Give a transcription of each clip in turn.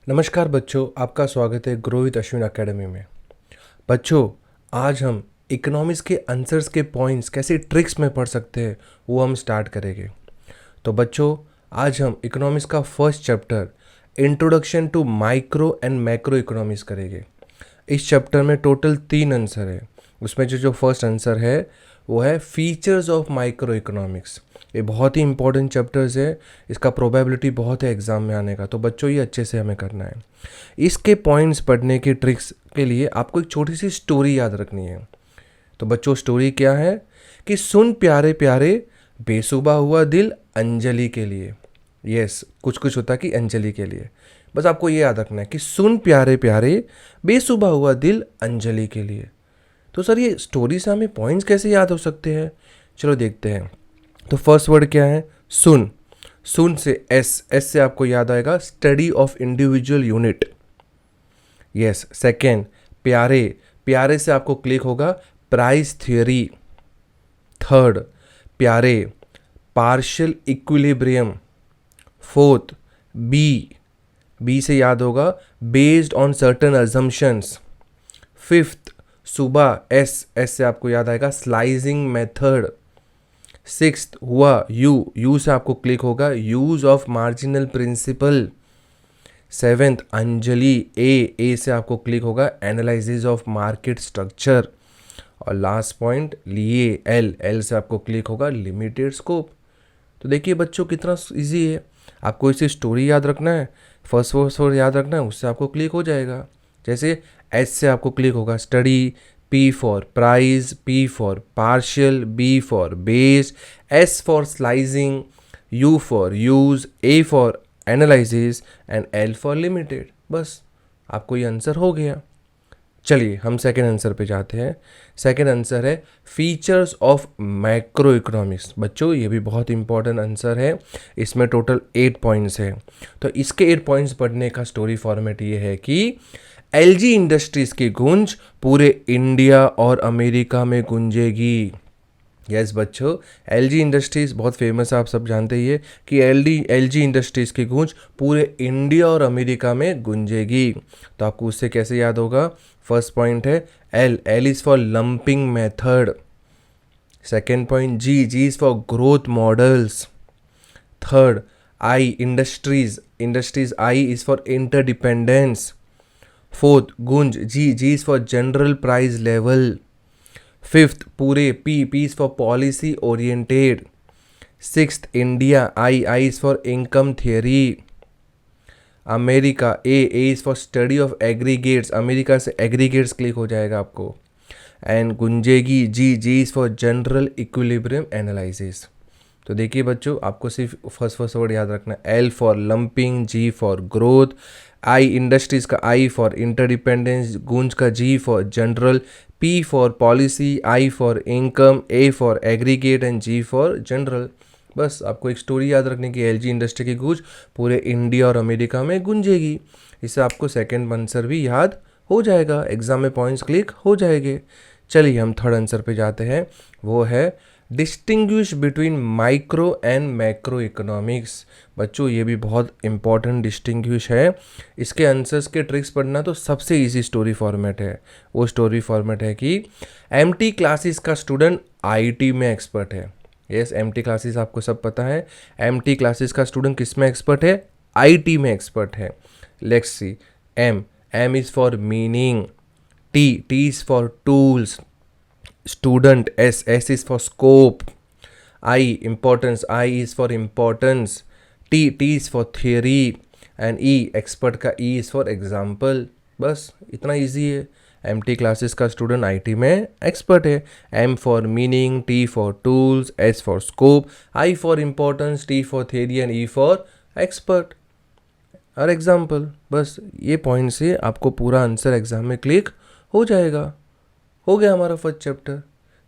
नमस्कार बच्चों, आपका स्वागत है ग्रो विद अश्विन अकेडमी में। बच्चों, आज हम इकोनॉमिक्स के आंसर्स के पॉइंट्स कैसे ट्रिक्स में पढ़ सकते हैं वो हम स्टार्ट करेंगे। तो बच्चों, आज हम इकोनॉमिक्स का first chapter introduction to micro and macro economics करेंगे। इस चैप्टर में टोटल 3 आंसर है। उसमें जो फर्स्ट आंसर है वो है फीचर्स ऑफ माइक्रो इकोनॉमिक्स। ये बहुत ही इंपॉर्टेंट चैप्टर्स है, इसका प्रोबेबिलिटी बहुत है एग्ज़ाम में आने का, तो बच्चों ये अच्छे से हमें करना है। इसके पॉइंट्स पढ़ने की ट्रिक्स के लिए आपको एक छोटी सी स्टोरी याद रखनी है। तो बच्चों, स्टोरी क्या है कि सुन प्यारे प्यारे बेसुबा हुआ दिल अंजलि के लिए। यस, कुछ कुछ होता कि अंजलि के लिए। बस आपको ये याद रखना है कि सुन प्यारे प्यारे बेसुबा हुआ दिल अंजलि के लिए। तो सर, ये स्टोरी से हमें पॉइंट्स कैसे याद हो सकते हैं? चलो देखते हैं। तो फर्स्ट वर्ड क्या है? सुन। सुन से एस से आपको याद आएगा study of individual unit. Yes. Second, प्यारे। प्यारे से आपको क्लिक होगा प्राइस थियरी। थर्ड, प्यारे, पार्शियल इक्विलिब्रियम। फोर्थ, बी से याद होगा based on certain assumptions. Fifth, सुबह, एस से आपको याद आएगा स्लाइसिंग मेथड। सिक्स्थ हुआ यू से आपको क्लिक होगा use of marginal principle. Seventh, Anjali, A से आपको क्लिक होगा एनालिसिस ऑफ मार्केट स्ट्रक्चर। और लास्ट पॉइंट लिए, एल से आपको क्लिक होगा लिमिटेड स्कोप। तो देखिए बच्चों, कितना इजी है। आपको इसे स्टोरी याद रखना है, फर्स्ट वर्ड याद रखना है, उससे आपको क्लिक हो जाएगा। जैसे एस से आपको क्लिक होगा study, P for price, P for partial, B for base, S for slicing, U for use, A for analysis and L for limited। बस आपको ये आंसर हो गया। चलिए हम सेकेंड आंसर पे जाते हैं। सेकेंड आंसर है फीचर्स ऑफ मैक्रो इकोनॉमिक्स। बच्चों, ये भी बहुत इंपॉर्टेंट आंसर है। इसमें टोटल 8 पॉइंट्स है। तो इसके 8 पॉइंट्स पढ़ने का स्टोरी फॉर्मेट ये है कि एलजी इंडस्ट्रीज की गूंज पूरे इंडिया और अमेरिका में गूंजेगी। यस बच्चों, एलजी इंडस्ट्रीज बहुत फेमस है, आप सब जानते ही है कि एलजी इंडस्ट्रीज की गूंज पूरे इंडिया और अमेरिका में गूंजेगी। तो आपको उससे कैसे याद होगा? फर्स्ट पॉइंट है L is for lumping method. Second point G is for growth models. Third, I industries I is for interdependence. Fourth, गुंज, G is for general price level. Fifth, पूरे, P is for policy oriented. Sixth, India, I is for income theory. America, A is for study of aggregates. America से aggregates click हो जाएगा आपको। And गुंजेगी, G is for general equilibrium analysis. तो देखिए बच्चों, आपको सिर्फ फर्स्ट वर्ड याद रखना है। L for lumping, G for growth, I industries का आई फॉर इंटरडिपेंडेंस, गूंज का G for general, P for policy, I for income, A for aggregate and G for general. बस आपको एक स्टोरी याद रखने की, एलजी इंडस्ट्री की गूंज पूरे इंडिया और अमेरिका में गूंजेगी। इससे आपको सेकेंड आंसर भी याद हो जाएगा, एग्जाम में पॉइंट्स क्लिक हो जाएंगे। चलिए हम थर्ड आंसर पे जाते हैं। वो है distinguish between micro and macro economics. बच्चों, ये भी बहुत इंपॉर्टेंट डिस्टिंग्विश है। इसके आंसर्स के ट्रिक्स पढ़ना तो सबसे इजी स्टोरी फॉर्मेट है। वो स्टोरी फॉर्मेट है कि एमटी क्लासेस का स्टूडेंट आईटी में एक्सपर्ट है। यस, एमटी क्लासेस आपको सब पता है। एमटी क्लासेस का स्टूडेंट किस में एक्सपर्ट है? आईटी में एक्सपर्ट है। Let's see, M is for meaning, T is for tools, student, S is for scope, importance, I is for importance, T is for theory and expert का E is for example। बस इतना easy है। MT classes का student IT में expert है। M for meaning, T for tools, S for scope, I for importance, T for theory and E for expert और example. बस ये पॉइंट से आपको पूरा आंसर एग्जाम में क्लिक हो जाएगा। हो गया हमारा फर्स्ट चैप्टर।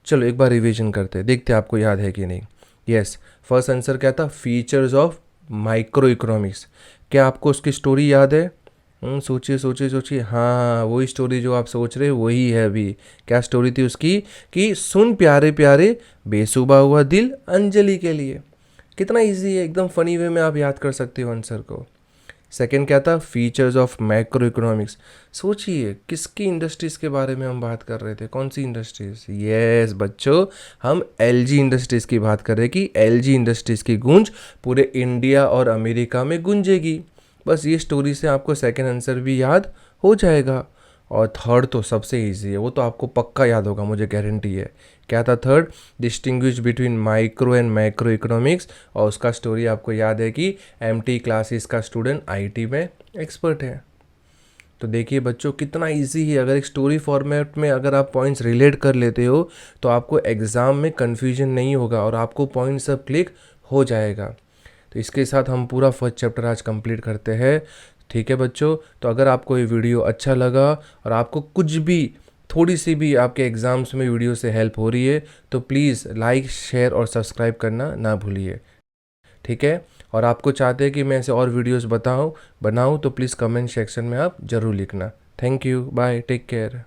चलो एक बार रिवीजन करते हैं, देखते हैं आपको याद है कि नहीं। यस, फर्स्ट आंसर क्या था? Features of micro economics. क्या आपको उसकी स्टोरी याद है? सोचिए। हाँ, वही स्टोरी जो आप सोच रहे हो वही है अभी। क्या स्टोरी थी उसकी? कि सुन प्यारे प्यारे बेसुबा हुआ दिल अंजलि के लिए। कितना इजी है, एकदम फनी वे में आप याद कर सकते हो आंसर को। सेकंड क्या था, फीचर्स ऑफ मैक्रो इकोनॉमिक्स। सोचिए किसकी इंडस्ट्रीज़ के बारे में हम बात कर रहे थे, कौन सी इंडस्ट्रीज़? यस बच्चों, हम एलजी इंडस्ट्रीज़ की बात कर रहे हैं कि एलजी इंडस्ट्रीज़ की गूंज पूरे इंडिया और अमेरिका में गूंजेगी। बस ये स्टोरी से आपको सेकंड आंसर भी याद हो जाएगा। और थर्ड तो सबसे इजी है, वो तो आपको पक्का याद होगा, मुझे गारंटी है। क्या था third? Distinguish between micro and macro economics. और उसका स्टोरी आपको याद है कि एमटी क्लासेस का स्टूडेंट आईटी में एक्सपर्ट है। तो देखिए बच्चों कितना इजी है, अगर एक स्टोरी फॉर्मेट में अगर आप पॉइंट्स रिलेट कर लेते हो तो आपको एग्ज़ाम में कन्फ्यूजन नहीं होगा और आपको पॉइंट सब क्लिक हो जाएगा। तो इसके साथ हम पूरा फर्स्ट चैप्टर आज कंप्लीट करते हैं। ठीक है बच्चों, तो अगर आपको ये वीडियो अच्छा लगा और आपको कुछ भी थोड़ी सी भी आपके एग्ज़ाम्स में वीडियो से हेल्प हो रही है तो प्लीज़ लाइक शेयर और सब्सक्राइब करना ना भूलिए। ठीक है, और आपको चाहते हैं कि मैं ऐसे और वीडियोस बनाऊँ तो प्लीज़ कमेंट सेक्शन में आप ज़रूर लिखना। Thank you, bye, take care.